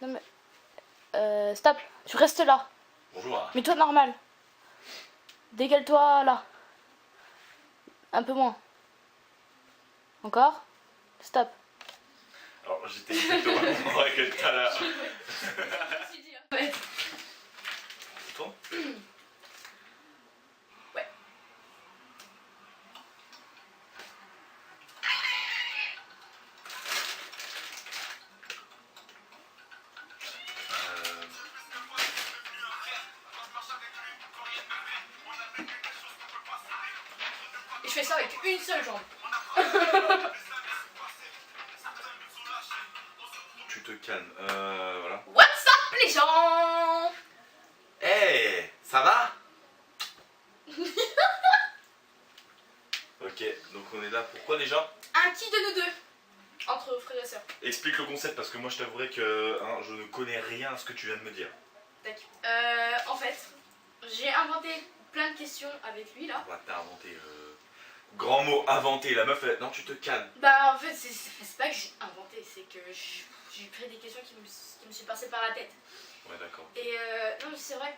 Non mais... stop, tu restes là. Bonjour. Mets-toi normal. Décale-toi là. Un peu moins. Encore. Stop. Alors j'étais exactement avec elle tout à l'heure. Ouais. C'est toi? Ouais. Et je fais ça avec une seule jambe. Tu te calmes. Voilà. What's up les gens? Hey, ça va? Ok, donc on est là. Pourquoi déjà? Un qui de nous deux? Entre frères et sœurs. Explique le concept parce que moi je t'avouerai que je ne connais rien à ce que tu viens de me dire. Tac. En fait, j'ai inventé plein de questions avec lui là. Ouais, t'as inventé. Grand mot inventé, la meuf elle... Non, tu te calmes. Bah en fait, c'est pas que j'ai inventé, c'est que j'ai pris des questions qui me sont passées par la tête. Ouais, d'accord. Et non mais c'est vrai.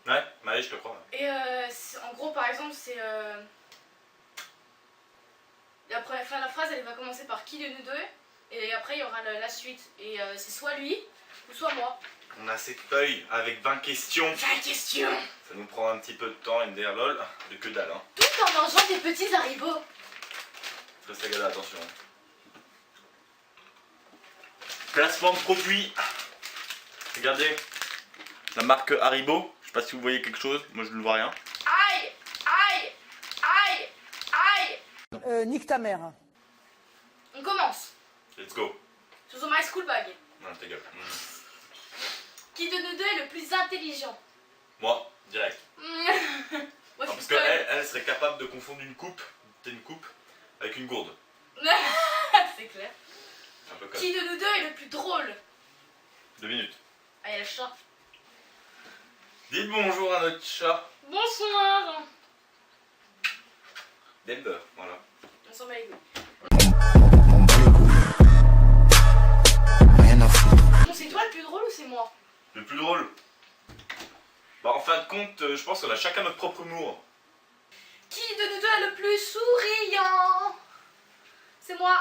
Ouais, allez, je te crois. Et en gros par exemple c'est... la première fin de la phrase elle va commencer par qui de nous deux. Et après il y aura la suite. Et c'est soit lui ou soit moi. On a cette feuille avec 20 questions. 20 questions. Ça nous prend un petit peu de temps, MDR lol. De que dalle, hein. Tout en mangeant des petits haribots. Reste à garder, attention. Placement de produit. Regardez. La marque Haribo. Je sais pas si vous voyez quelque chose. Moi je ne vois rien. Aïe. Aïe. Aïe. Aïe. Nique ta mère. On commence. Let's go. Sous my school bag. Non, ta gueule. Qui de nous deux est le plus intelligent? Moi, direct. Moi Non, je parce suis qu'elle elle serait capable de confondre une coupe avec une gourde. C'est clair. Un peu comme. Qui de nous deux est le plus drôle? 2 minutes. Ah, il y a le chat. Dites bonjour à notre chat. Bonsoir. Denver, voilà. On s'en bat les couilles. Bon, c'est toi le plus drôle ou c'est moi? Le plus drôle. Bah en fin de compte, je pense qu'on a chacun notre propre humour. Qui de nous deux est le plus souriant? C'est moi.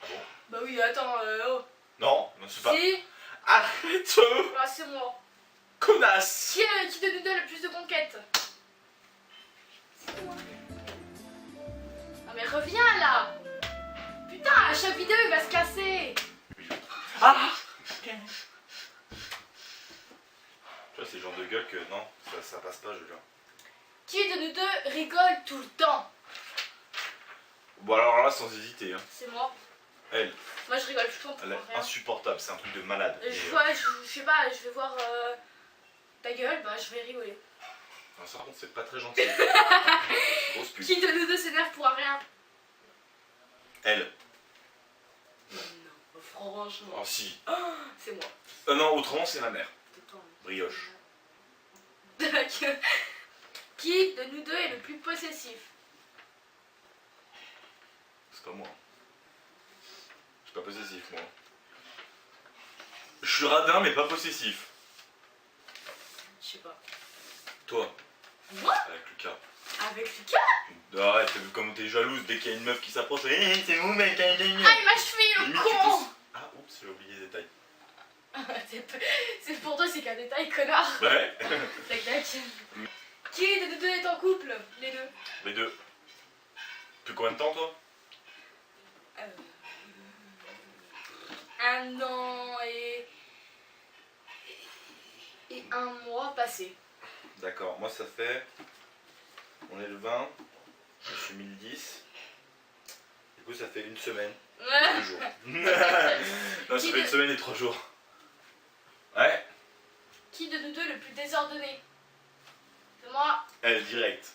Ah bon? Bah oui, attends, oh. Non, c'est pas. Si. Arrête, Ah, c'est moi. connasse. Qui de nous deux a le plus de conquêtes? C'est moi. Ah mais reviens là. Putain, à chaque vidéo il va se casser. Ah. Tu vois, c'est le genre de gueule que non, ça passe pas, je veux dire. Qui de nous deux rigole tout le temps? Bon alors là, sans hésiter, hein. C'est moi. Elle, Moi je rigole tout le temps pour elle est rien. insupportable, c'est un truc de malade. Et, Je sais pas, je vais voir ta gueule, bah je vais rigoler. non, ça par contre, c'est pas très gentil. Grosse pute. Qui de nous deux s'énerve pour rien? Elle. Non, franchement. Oh si. C'est moi. Non, autrement, c'est ma mère. Putain. Brioche. Qui de nous deux est le plus possessif? C'est pas moi. Je suis pas possessif, moi. Je suis radin, mais pas possessif. Je sais pas. Toi, Moi? avec Lucas. Avec Lucas? Arrête, t'as vu comment t'es jalouse dès qu'il y a une meuf qui s'approche. C'est où, mec? Ah, il m'a cheville, le Limite, tu con! pousses. Ah, oups, j'ai oublié les détails. C'est pour toi, c'est qu'un détail, connard. Ouais. Tac tac. Qui de nous deux est en couple? Les deux. Les deux. Depuis combien de temps, toi? Un an et un mois passé. D'accord, moi ça fait. On est le 20. Je suis 1010. Du coup, ça fait une semaine. 2 jours. Non, ça Qui fait une de- semaine et 3 jours. Ouais. Qui de nous deux est le plus désordonné? C'est moi. Elle, direct.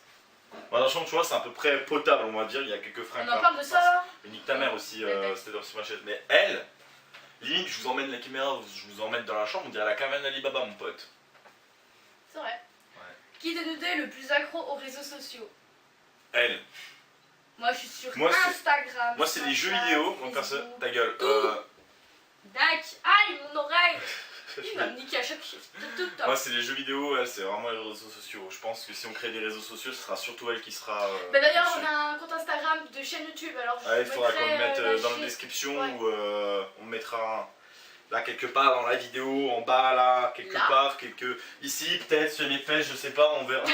Moi, dans la chambre, tu vois, c'est à peu près potable, on va dire. Il y a quelques fringues. On en parle de ça là? Mais nique ta mère aussi, Ouais. c'était sur ma chaise. Mais elle, limite, je vous emmène la caméra, je vous emmène dans la chambre, on dirait la caverne d'Alibaba, mon pote. C'est vrai. Ouais. Qui de nous deux est le plus accro aux réseaux sociaux? Elle. Moi je suis sur Moi, c'est- Instagram. Moi, c'est les jeux Snapchat, vidéo, mon Facebook. perso. Ta gueule. Tout. Dac. Ah, Il va me niquer à chaque chiffre. Moi, c'est les jeux vidéo, elle, c'est vraiment les réseaux sociaux. Je pense que si on crée des réseaux sociaux, ce sera surtout elle qui sera. Bah d'ailleurs, dessus. on a un compte Instagram de chaîne YouTube. Alors, je Il faudra qu'on le mette la dans la chaîne. description Ouais. ou on mettra là quelque part dans la vidéo, en bas là, quelque Là. part, ici peut-être sur les fesses, je sais pas, on verra.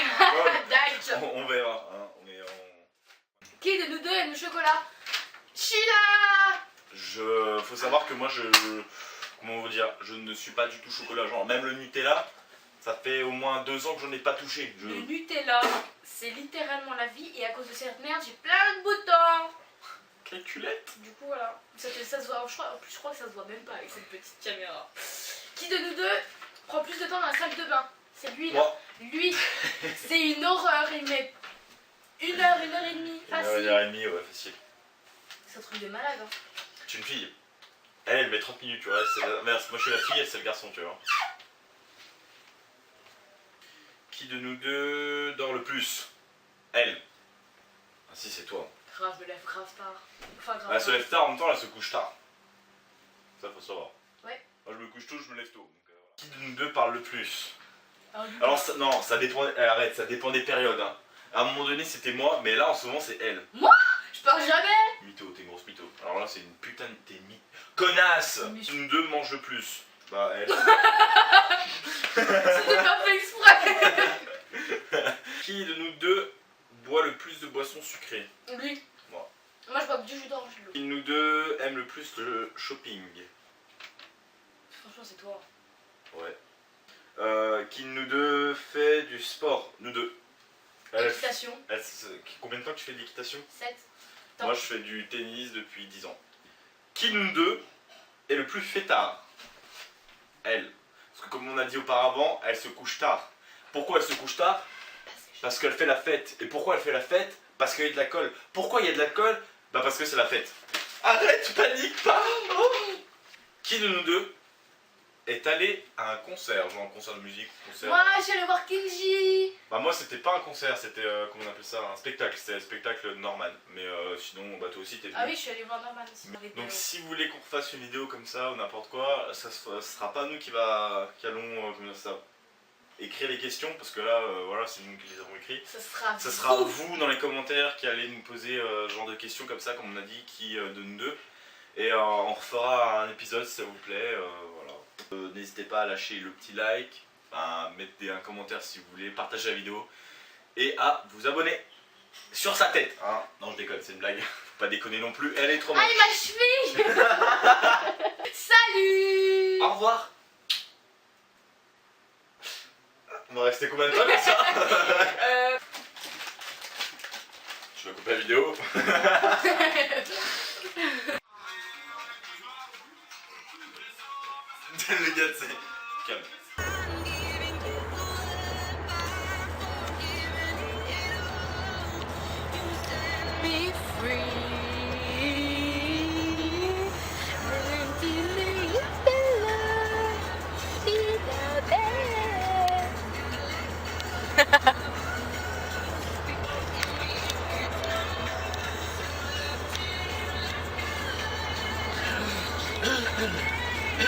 D'accord. on verra. Hein. Qui de nous deux aime le chocolat? Sheila! Faut savoir que moi comment vous dire, je ne suis pas du tout chocolat, genre même le Nutella, ça fait au moins 2 ans que j'en ai pas touché. Le Nutella, c'est littéralement la vie et à cause de cette merde, j'ai plein de boutons. Calculette. Du coup, voilà. Ça se voit, en plus, je crois que ça se voit même pas avec cette petite caméra. Qui de nous deux prend plus de temps dans la salle de bain? C'est lui là. Moi. Lui, c'est une horreur. Il met 1 heure, 1 heure et demie. Facile. 1h30, ouais, facile. C'est un truc de malade. Hein. C'est une fille. Elle met 30 minutes, tu vois. Moi je suis la fille, elle c'est le garçon, tu vois. Qui de nous deux dort le plus? Elle. Ah si, c'est toi. Grave, je me lève grave tard. Enfin, grave. Elle se lève tard, en même temps elle se couche tard. Ça faut savoir. Ouais. Moi je me couche tôt, je me lève tôt. Donc, voilà. Qui de nous deux parle le plus? lui, Alors non, ça dépend. Arrête, ça dépend des périodes. Hein. À un moment donné c'était moi, mais là en ce moment c'est elle. je parle jamais. Mytho, t'es une grosse mytho. Alors là c'est une putain de t'es connasse. Mais Qui de nous deux mange le plus? Bah elle. C'était pas fait exprès. Qui de nous deux boit le plus de boissons sucrées? Lui. Moi. Moi, je bois que du jus d'orange. Qui de nous deux aime le plus le shopping? Franchement, c'est toi. Ouais. Qui de nous deux fait du sport? Nous deux. Équitation. Combien de temps que tu fais de l'équitation? 7. Moi je fais du tennis depuis 10 ans. Qui de nous deux est le plus fêtard? Elle. Parce que comme on a dit auparavant, elle se couche tard. Pourquoi elle se couche tard? Parce qu'elle fait la fête. Et pourquoi elle fait la fête? Parce qu'il y a de l'alcool. Pourquoi il y a de l'alcool? Bah parce que c'est la fête. Arrête, panique pas. Oh. Qui de nous deux est allé à un concert? Genre un concert de musique, concert... Moi, je suis allée voir Kenji. Bah moi c'était pas un concert, c'était comment on appelle ça, un spectacle, c'était un spectacle Norman. Mais sinon bah toi aussi t'es venu. Ah oui, je suis allée voir Norman aussi. Donc si vous voulez qu'on fasse une vidéo comme ça ou n'importe quoi, ça sera pas nous qui allons comment dire ça, écrire les questions parce que là voilà c'est nous qui les avons écrits. Ça sera vous dans les commentaires qui allez nous poser ce genre de questions comme ça comme on a dit qui de nous deux. Et on refera un épisode si ça vous plaît. Voilà. N'hésitez pas à lâcher le petit like, à mettre un commentaire si vous voulez, partager la vidéo et à vous abonner sur sa tête. Hein. Non je déconne, c'est une blague, faut pas déconner non plus, elle est trop moche. Aïe ma cheville. Salut. Au revoir. On va rester combien de temps comme ça? Je vais couper la vidéo.